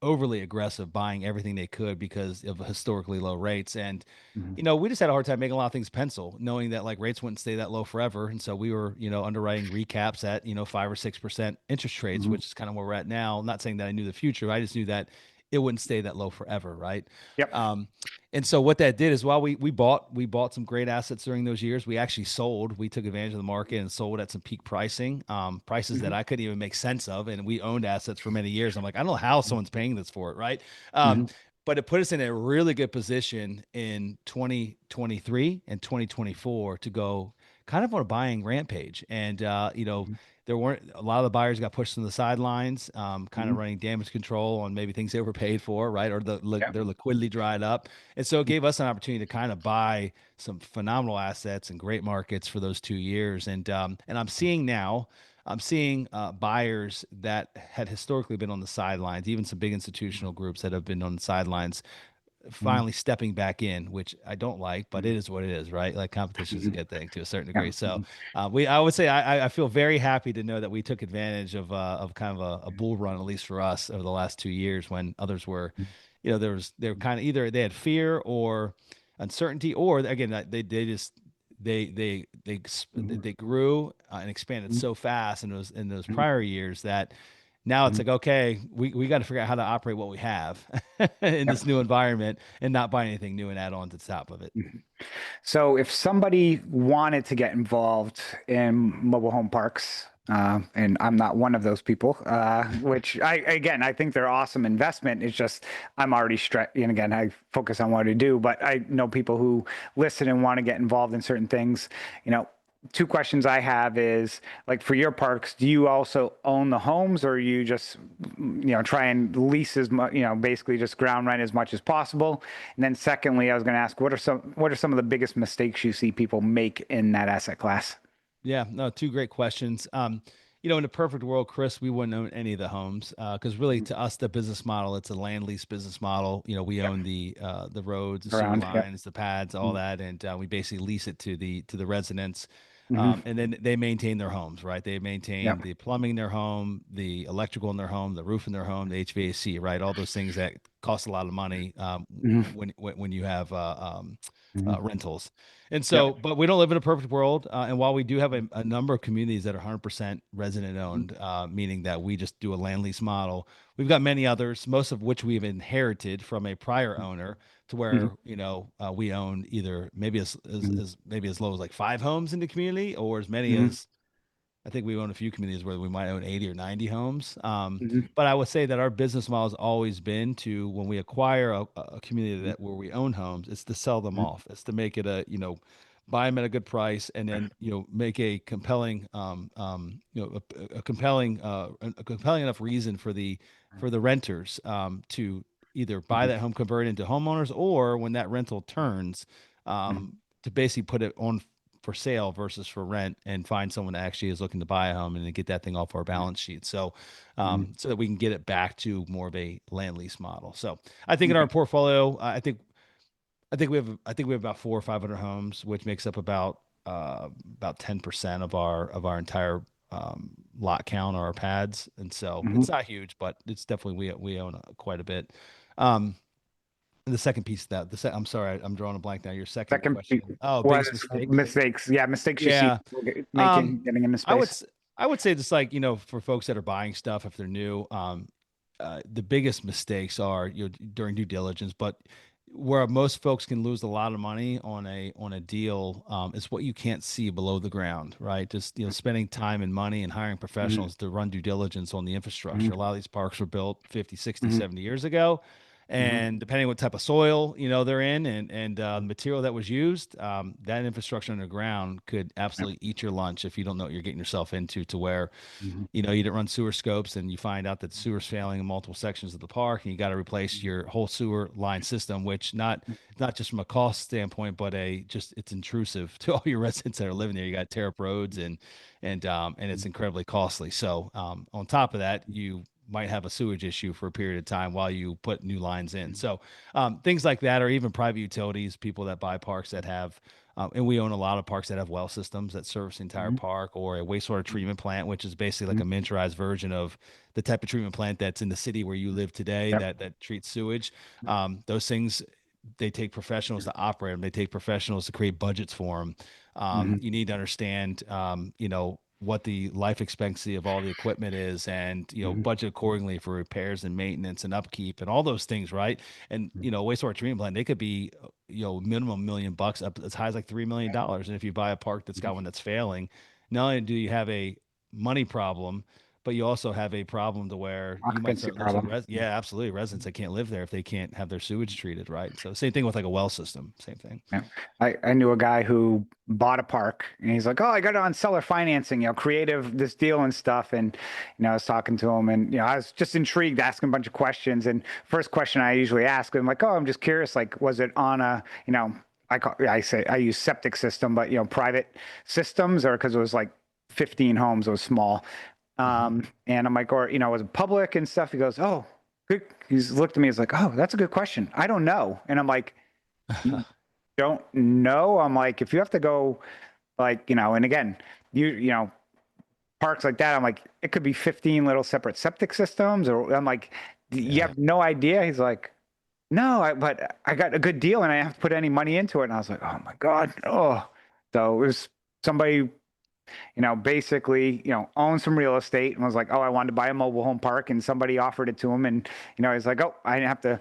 Speaker 2: overly aggressive buying everything they could because of historically low rates. And
Speaker 1: Mhm.
Speaker 2: we just had a hard time making a lot of things pencil, knowing that like rates wouldn't stay that low forever. And so we were, underwriting recaps at, 5 or 6% interest rates,
Speaker 1: Mhm.
Speaker 2: which is kind of where we're at now. I'm not saying that I knew the future. I just knew that it wouldn't stay that low forever. Right.
Speaker 1: Yep.
Speaker 2: Um, and so what that did is while we bought some great assets during those years, we actually sold. We took advantage of the market and sold at some peak pricing, prices that
Speaker 1: Mhm.
Speaker 2: I couldn't even make sense of. And we owned assets for many years. I'm like, I don't know how
Speaker 1: Mhm.
Speaker 2: someone's paying this for it, right? Um,
Speaker 1: Mhm.
Speaker 2: but it put us in a really good position in 2023 and 2024 to go kind of on a buying rampage. And there weren't a lot of the buyers got pushed to the sidelines, kind of
Speaker 1: Mhm.
Speaker 2: running damage control on maybe things they were paid for, right? Or
Speaker 1: Yep.
Speaker 2: their liquidity dried up. And so it gave us an opportunity to kind of buy some phenomenal assets and great markets for those 2 years. And I'm seeing buyers that had historically been on the sidelines, even some big institutional groups that have been on the sidelines,
Speaker 1: Mhm.
Speaker 2: finally stepping back in, which I don't like, but it
Speaker 1: Mhm.
Speaker 2: is what it is, right? Like competition is a
Speaker 1: Mhm.
Speaker 2: good thing to a certain
Speaker 1: Yeah.
Speaker 2: degree. So
Speaker 1: Mhm.
Speaker 2: I would say I feel very happy to know that we took advantage of kind of a bull run, at least for us, over the last 2 years when others were, they were kind of either they had fear or uncertainty, or again they just
Speaker 1: Mhm.
Speaker 2: they grew and expanded
Speaker 1: Mhm.
Speaker 2: so fast in those
Speaker 1: Mhm.
Speaker 2: prior years that now it's
Speaker 1: Mhm.
Speaker 2: like, okay, we got to figure out how to operate what we have in
Speaker 1: Yep.
Speaker 2: this new environment and not buy anything new and add on to the top of it.
Speaker 1: Mhm. So if somebody wanted to get involved in mobile home parks, and I'm not one of those people, which I think they're awesome investment. It's just I'm already stretched, and again, I focus on what I do, but I know people who listen and want to get involved in certain things. You know, two questions I have is like for your parks, do you also own the homes, or you just, try and lease as much, basically just ground rent as much as possible? And then secondly, I was going to ask, what are some of the biggest mistakes you see people make in that asset class?
Speaker 2: Yeah, no, two great questions. in a perfect world, Chris, we wouldn't own any of the homes because really,
Speaker 1: Mhm.
Speaker 2: to us, the business model, it's a land lease business model. We
Speaker 1: Yep.
Speaker 2: own the roads, the sewer
Speaker 1: Around. Yep.
Speaker 2: lines, the pads, all
Speaker 1: Mhm.
Speaker 2: that, and we basically lease it to the residents.
Speaker 1: Mhm.
Speaker 2: And then they maintain their homes, right? They
Speaker 1: Yep.
Speaker 2: maintain the plumbing in their home, the electrical in their home, the roof in their home, the HVAC, right? All those things that cost a lot of money
Speaker 1: Mhm.
Speaker 2: when you have
Speaker 1: Mhm.
Speaker 2: rentals. And
Speaker 1: Yep.
Speaker 2: so, but we don't live in a perfect world. And while we do have a number of communities that are 100% resident
Speaker 1: Mhm.
Speaker 2: owned, meaning that we just do a land lease model, we've got many others, most of which we've inherited from a prior owner to
Speaker 1: Mhm.
Speaker 2: where, we own either maybe
Speaker 1: Mhm.
Speaker 2: maybe as low as like 5 homes in the community or as many
Speaker 1: Mhm.
Speaker 2: as I think we own a few communities where we might own 80 or 90 homes.
Speaker 1: Mhm.
Speaker 2: But I would say that our business model has always been to when we acquire a community
Speaker 1: Mhm.
Speaker 2: that where we own homes, it's to sell them
Speaker 1: Mhm.
Speaker 2: off. It's to make it buy them at a good price and then, make a compelling, a compelling, a compelling enough reason for the renters to either buy
Speaker 1: Mhm.
Speaker 2: that home, convert it into homeowners, or when that rental turns,
Speaker 1: Mhm.
Speaker 2: to basically put it on for sale versus for rent and find someone that actually is looking to buy a home and then get that thing off our balance sheet. So,
Speaker 1: Mhm.
Speaker 2: so that we can get it back to more of a land lease model. So I think in our
Speaker 1: Okay.
Speaker 2: portfolio, I think we have about 400 or 500 homes, which makes up about 10% of our entire lot count or our pads. And so
Speaker 1: Mhm.
Speaker 2: it's not huge, but it's definitely we own quite a bit. Um, the second piece of that, I'm sorry, I'm drawing a blank now. Your second
Speaker 1: Second,
Speaker 2: question. Oh,
Speaker 1: was
Speaker 2: biggest mistakes.
Speaker 1: mistakes. Yeah, mistakes you see
Speaker 2: Yeah.
Speaker 1: people
Speaker 2: Um,
Speaker 1: making getting into
Speaker 2: I would
Speaker 1: space.
Speaker 2: s- I would say just like, for folks that are buying stuff if they're new, the biggest mistakes are during due diligence, but where most folks can lose a lot of money on a deal is what you can't see below the ground, right? Just spending time and money and hiring
Speaker 1: Mhm.
Speaker 2: professionals to run due diligence on the infrastructure. A
Speaker 1: Mhm.
Speaker 2: lot of these parks were built 50, 60,
Speaker 1: Mhm.
Speaker 2: 70 years ago.
Speaker 1: Mhm.
Speaker 2: And depending on what type of soil they're in and the
Speaker 1: Mhm.
Speaker 2: material that was used, that infrastructure underground could
Speaker 1: Yep.
Speaker 2: absolutely eat your lunch if you don't know what you're getting yourself into. To where
Speaker 1: Mhm.
Speaker 2: you didn't run sewer scopes and you find out that the sewer's failing in multiple sections of the park and you got to replace
Speaker 1: Mhm.
Speaker 2: your whole sewer line system, which not just from a cost standpoint, but it's intrusive to all your residents that are living there. You got to tear up roads and it's incredibly costly. So on top of that, you might have a sewage issue for a period of time while you put new lines in. So things like that, or even private utilities, people that buy parks that have and we own a lot of parks that have well systems that service the entire
Speaker 1: Mhm.
Speaker 2: park, or a wastewater
Speaker 1: Mhm.
Speaker 2: treatment plant, which is basically like
Speaker 1: Mhm.
Speaker 2: a miniaturized version of the type of treatment plant that's in the city where you live today
Speaker 1: Yep.
Speaker 2: that treats sewage. Those things, they take professionals to operate them. They take professionals to create budgets for them.
Speaker 1: Mhm.
Speaker 2: You need to understand, what the life expectancy of all the equipment is, and
Speaker 1: Mhm.
Speaker 2: budget accordingly for repairs and maintenance and upkeep and all those things, right? And wastewater treatment plant, they could be minimum $1 million up as high as like $3 million. And if you buy a park that's
Speaker 1: Mhm.
Speaker 2: got one that's failing, not only do you have a money problem, but you also have a problem to where you might
Speaker 1: Occupancy
Speaker 2: start losing
Speaker 1: problem.
Speaker 2: yeah, absolutely, residents that can't live there if they can't have their sewage treated, right? So same thing with like a well system, same thing.
Speaker 1: Yeah. I knew a guy who bought a park and he's like, oh, I got it on seller financing, creative this deal and stuff. And, I was talking to him and, I was just intrigued, asking a bunch of questions. And first question I usually ask him, like, oh, I'm just curious, like, was it on a, I say, I use septic system, but, private systems, or because it was like 15 homes, it was small.
Speaker 2: Mhm.
Speaker 1: And I'm like, or, was it public and stuff? He goes, oh, good. He's looked at me, he's like, oh, that's a good question. I don't know. And I'm like, you don't know. I'm like, if you have to go, like, and again, parks like that, I'm like, it could be 15 little separate septic systems, or I'm like, you
Speaker 2: Yeah.
Speaker 1: have no idea. He's like, no, but I got a good deal and I have to put any money into it. And I was like, oh my God. Oh, so it was somebody, basically, owned some real estate and was like, oh, I wanted to buy a mobile home park, and somebody offered it to him. And, he's like, oh, I didn't have to,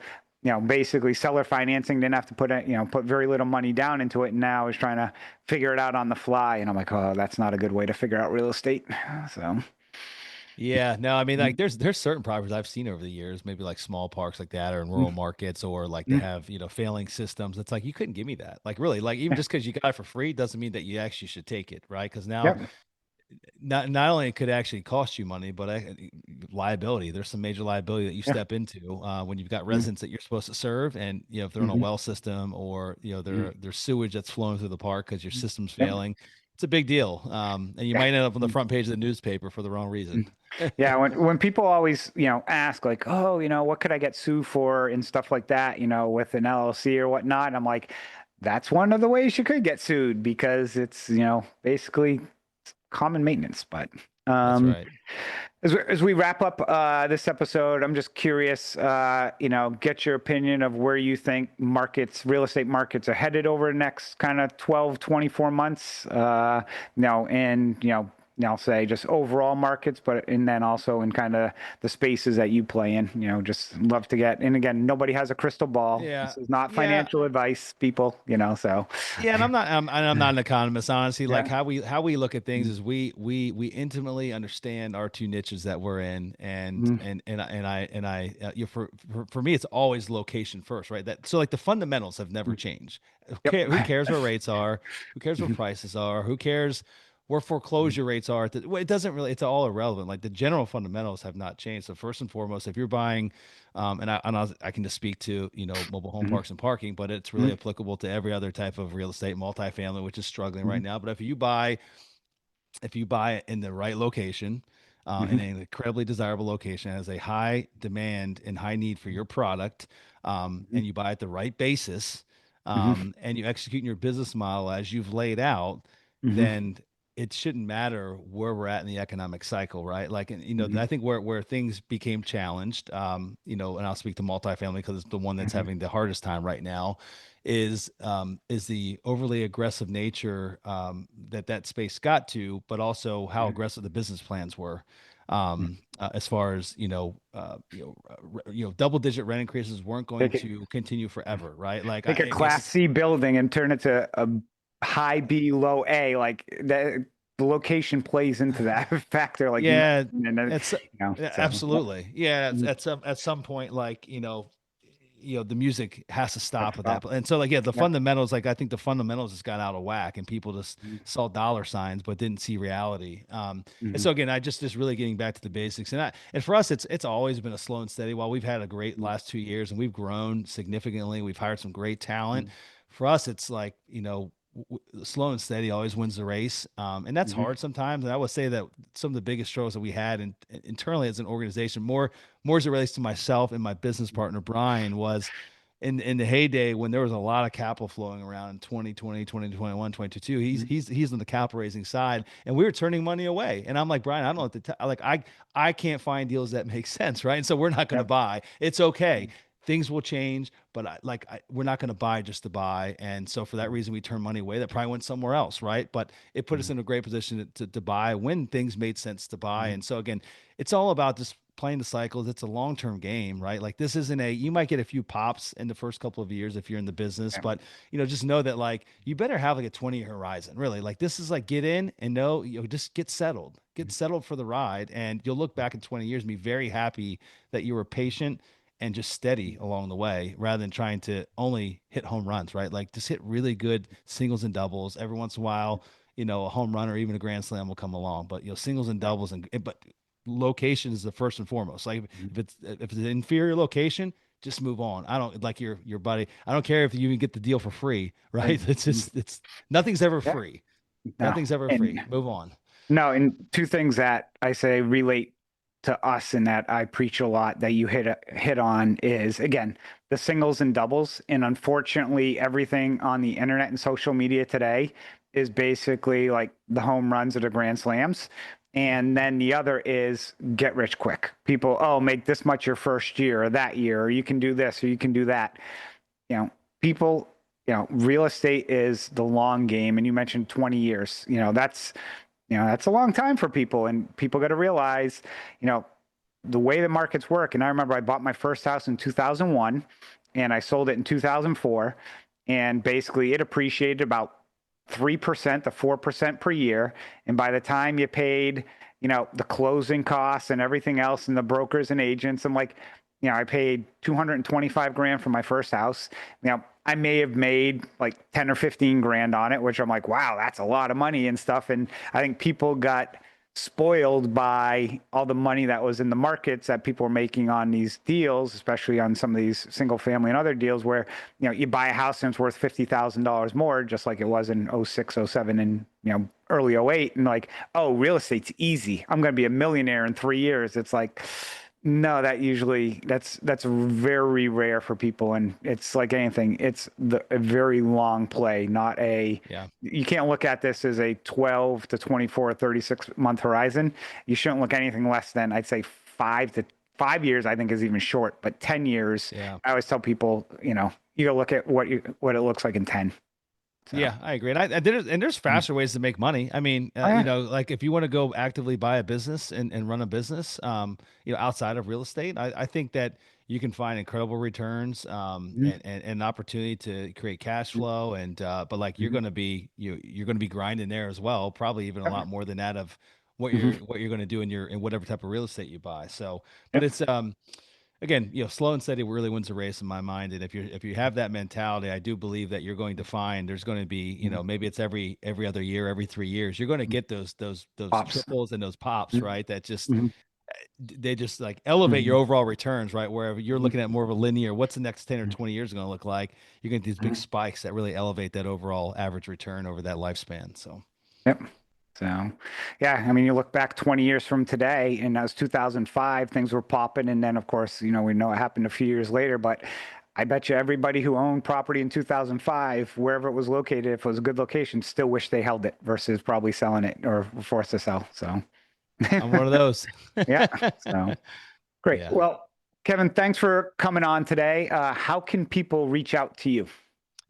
Speaker 1: basically seller financing, didn't have to put very little money down into it. And now he's trying to figure it out on the fly. And I'm like, oh, that's not a good way to figure out real estate. So,
Speaker 2: Yeah, no, I mean, like
Speaker 1: mm,
Speaker 2: there's certain properties I've seen over the years, maybe like small parks like that or in rural
Speaker 1: mm,
Speaker 2: markets, or like they
Speaker 1: mm,
Speaker 2: have, failing systems. It's like you couldn't give me that. Like really, like even
Speaker 1: yeah,
Speaker 2: just because you got it for free doesn't mean that you actually should take it, right? Because now
Speaker 1: yep,
Speaker 2: not only could it actually cost you money, but liability. There's some major liability that you
Speaker 1: yeah,
Speaker 2: step into when you've got
Speaker 1: mm,
Speaker 2: residents that you're supposed to serve, and if they're on a
Speaker 1: mm,
Speaker 2: well system or
Speaker 1: mm,
Speaker 2: there's sewage that's flowing through the park because your
Speaker 1: mm,
Speaker 2: system's
Speaker 1: yep,
Speaker 2: failing. it's a big deal. And you
Speaker 1: Yeah.
Speaker 2: might end up on the front page of the newspaper for the wrong reason.
Speaker 1: Yeah, when people always, ask like, oh, what could I get sued for and stuff like that, with an LLC or whatnot. And I'm like, that's one of the ways you could get sued because it's, basically common maintenance. But
Speaker 2: That's right.
Speaker 1: as we wrap up this episode, I'm just curious, get your opinion of where you think real estate markets are headed over the next kind of 12, 24 months, and, I'll say just overall markets, and then also in kind of the spaces that you play in, just love to get, and again, nobody has a crystal ball.
Speaker 2: Yeah.
Speaker 1: This is not
Speaker 2: Yeah.
Speaker 1: financial advice, people, so.
Speaker 2: Yeah, and I'm not an economist, honestly. Like
Speaker 1: Yeah.
Speaker 2: how we look at things is we intimately understand our two niches that we're in, and
Speaker 1: Mhm.
Speaker 2: for me, it's always location first, right? That so like the fundamentals have never changed.
Speaker 1: Yep.
Speaker 2: Who cares where rates are? Who cares where prices are? Who cares where foreclosure rates are? Well, it doesn't really. It's all irrelevant. Like the general fundamentals have not changed. So first and foremost, if you're buying I can just speak to, mobile home
Speaker 1: Mhm.
Speaker 2: parks and parking, but it's really
Speaker 1: Mhm.
Speaker 2: applicable to every other type of real estate, multifamily, which is struggling right
Speaker 1: Mhm.
Speaker 2: now. But if you buy it in the right location, in
Speaker 1: Mhm.
Speaker 2: an incredibly desirable location, has a high demand and high need for your product,
Speaker 1: Mhm.
Speaker 2: and you buy at the right basis,
Speaker 1: Mhm.
Speaker 2: and you execute your business model as you've laid out,
Speaker 1: Mhm.
Speaker 2: then it shouldn't matter where we're at in the economic cycle, right? Like, and,
Speaker 1: Mhm.
Speaker 2: I think where things became challenged, and I'll speak to multifamily because it's the one that's
Speaker 1: Mhm.
Speaker 2: having the hardest time right now, is the overly aggressive nature that space got to, but also how
Speaker 1: Mhm.
Speaker 2: aggressive the business plans were.
Speaker 1: Mhm.
Speaker 2: As far as double digit rent increases weren't going
Speaker 1: Take it,
Speaker 2: to continue forever, right? Like
Speaker 1: take a
Speaker 2: I guess
Speaker 1: Class
Speaker 2: it's
Speaker 1: C building and turn it to a high B, low A. Like the location plays into that factor, like you
Speaker 2: yeah,
Speaker 1: mentioned, and then,
Speaker 2: it's yeah,
Speaker 1: so.
Speaker 2: absolutely. Yeah,
Speaker 1: Mhm.
Speaker 2: at some point, like, the music has to
Speaker 1: That's
Speaker 2: stop at that
Speaker 1: about.
Speaker 2: point. And so like, yeah, the
Speaker 1: Yep.
Speaker 2: fundamentals, like I think the fundamentals just got out of whack and people just
Speaker 1: Mhm.
Speaker 2: saw dollar signs but didn't see reality. And
Speaker 1: Mhm.
Speaker 2: so again, I just really getting back to the basics. And for us, it's always been a slow and steady. While we've had a great last 2 years and we've grown significantly, we've hired some great talent.
Speaker 1: Mhm.
Speaker 2: For us, it's like, slow and steady always wins the race. And that's
Speaker 1: Mhm.
Speaker 2: hard sometimes. And I would say that some of the biggest struggles that we had internally as an organization, more as it relates to myself and my business partner, Brian, was in the heyday when there was a lot of capital flowing around in 2020, 2021, 2022.
Speaker 1: Mhm.
Speaker 2: He's on the capital raising side and we were turning money away. And I'm like, Brian, I don't know what to tell. Like, I can't find deals that make sense. Right. And so we're not going to
Speaker 1: Yep.
Speaker 2: buy. It's okay.
Speaker 1: Mhm.
Speaker 2: Things will change, but we're not going to buy just to buy. And so for that reason, we turned money away that probably went somewhere else. Right. But it put us
Speaker 1: Mhm.
Speaker 2: in a great position to buy when things made sense to buy.
Speaker 1: Mhm.
Speaker 2: And so again, it's all about just playing the cycles. It's a long-term game, right? Like this isn't you might get a few pops in the first couple of years if you're in the business,
Speaker 1: Yep.
Speaker 2: but just know that like you better have like a 20-year horizon, really. Like this is like get in and know, just get settled for the ride. And you'll look back in 20 years and be very happy that you were patient and just steady along the way rather than trying to only hit home runs, right? Like just hit really good singles and doubles every once in a while. A home run or even a grand slam will come along, but singles and
Speaker 1: Yep.
Speaker 2: doubles but location is the first and foremost. Like
Speaker 1: Mhm.
Speaker 2: if it's an inferior location, just move on. I don't like your buddy. I don't care if you even get the deal for free, right? It's
Speaker 1: Mhm.
Speaker 2: just it's nothing's ever
Speaker 1: Yeah.
Speaker 2: free.
Speaker 1: No.
Speaker 2: Nothing's ever
Speaker 1: And
Speaker 2: free. Move on.
Speaker 1: no, and two things that I say relate to us and that I preach a lot that you hit on is again the singles and doubles, and unfortunately everything on the internet and social media today is basically like the home runs or the grand slams. And then the other is get rich quick. People, oh, make this much your first year or that year, or you can do this or you can do that. You know, people, real estate is the long game. And you mentioned 20 years. That's a long time for people, and people got to realize, you know, the way the markets work. And I remember I bought my first house in 2001 and I sold it in 2004. And basically it appreciated about 3% to 4% per year. And by the time you paid, the closing costs and everything else and the brokers and agents, I'm like, I paid 225 grand for my first house. I may have made like 10 or 15 grand on it, which I'm like, wow, that's a lot of money and stuff. And I think people got spoiled by all the money that was in the markets that people were making on these deals, especially on some of these single family and other deals where, you buy a house and it's worth $50,000 more, just like it was in 06, 07, and, early 08. And like, oh, real estate's easy. I'm going to be a millionaire in 3 years. It's like, no, that's very rare for people. And it's like anything, it's a very long play, not you can't look at this as a 12 to 24, 36 month horizon. You shouldn't look anything less than, I'd say 5 years, I think is even short, but 10 years.
Speaker 2: Yeah.
Speaker 1: I always tell people, you gotta look at what it looks like in 10. So.
Speaker 2: Yeah, I agree. And there's faster ways to make money. I mean, like if you want to go actively buy a business and run a business, outside of real estate, I think that you can find incredible returns, and an opportunity to create cash flow. And, but like you're going to be, you're going to be grinding there as well, probably even a lot more than that of what you're going to do in whatever type of real estate you buy. So, but it's, again, slow and steady really wins the race in my mind. And if you have that mentality, I do believe that you're going to find there's going to be, maybe it's every other year, every 3 years, you're going to get those
Speaker 1: Pops.
Speaker 2: triples and those pops, right? That just they just like elevate your overall returns, right? Wherever you're looking at more of a linear, what's the next 10 or 20 years going to look like? You're going to get these big spikes that really elevate that overall average return over that lifespan. So,
Speaker 1: yep. So, yeah, I mean, you look back 20 years from today, and that was 2005, things were popping. And then, of course, we know what happened a few years later. But I bet you everybody who owned property in 2005, wherever it was located, if it was a good location, still wish they held it versus probably selling it or forced to sell. So,
Speaker 2: I'm one of those.
Speaker 1: Yeah. So, great.
Speaker 2: Yeah.
Speaker 1: Well, Kevin, thanks for coming on today. How can people reach out to you?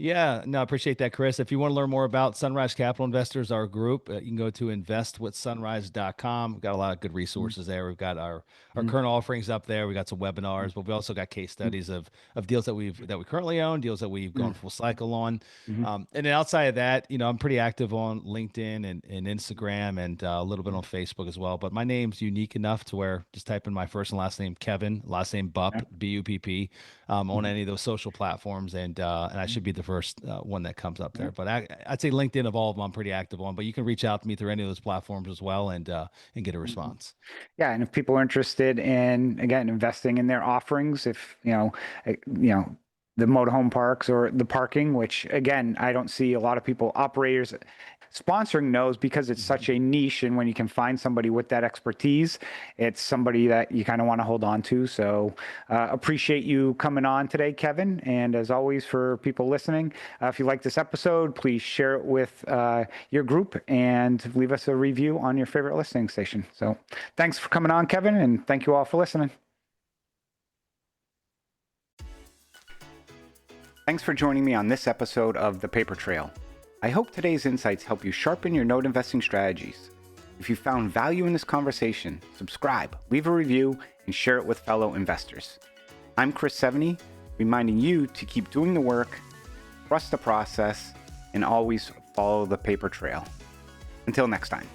Speaker 2: Yeah, no, I appreciate that, Chris. If you want to learn more about Sunrise Capital Investors, our group, you can go to investwithsunrise.com. We've got a lot of good resources there. We've got our current offerings up there. We got some webinars, but we also got case studies of deals that we currently own, deals that we've gone full cycle on. And then outside of that, I'm pretty active on LinkedIn and Instagram and a little bit on Facebook as well. But my name's unique enough to where just type in my first and last name, Kevin, last name Bupp, B-U-P-P, on any of those social platforms, and I should be the first one that comes up there. But I'd say LinkedIn of all of them I'm pretty active on, but you can reach out to me through any of those platforms as well and get a response.
Speaker 1: Yeah, and if people are interested in, again, investing in their offerings, if the motorhome parks or the parking, which again, I don't see a lot of people, operators sponsoring those because it's such a niche. And when you can find somebody with that expertise, it's somebody that you kind of want to hold on to. So appreciate you coming on today, Kevin. And as always, for people listening, if you like this episode, please share it with your group and leave us a review on your favorite listening station. So thanks for coming on, Kevin. And thank you all for listening. Thanks for joining me on this episode of The Paper Trail. I hope today's insights help you sharpen your note investing strategies. If you found value in this conversation, subscribe, leave a review, and share it with fellow investors. I'm Chris Seveny, reminding you to keep doing the work, trust the process, and always follow the paper trail. Until next time.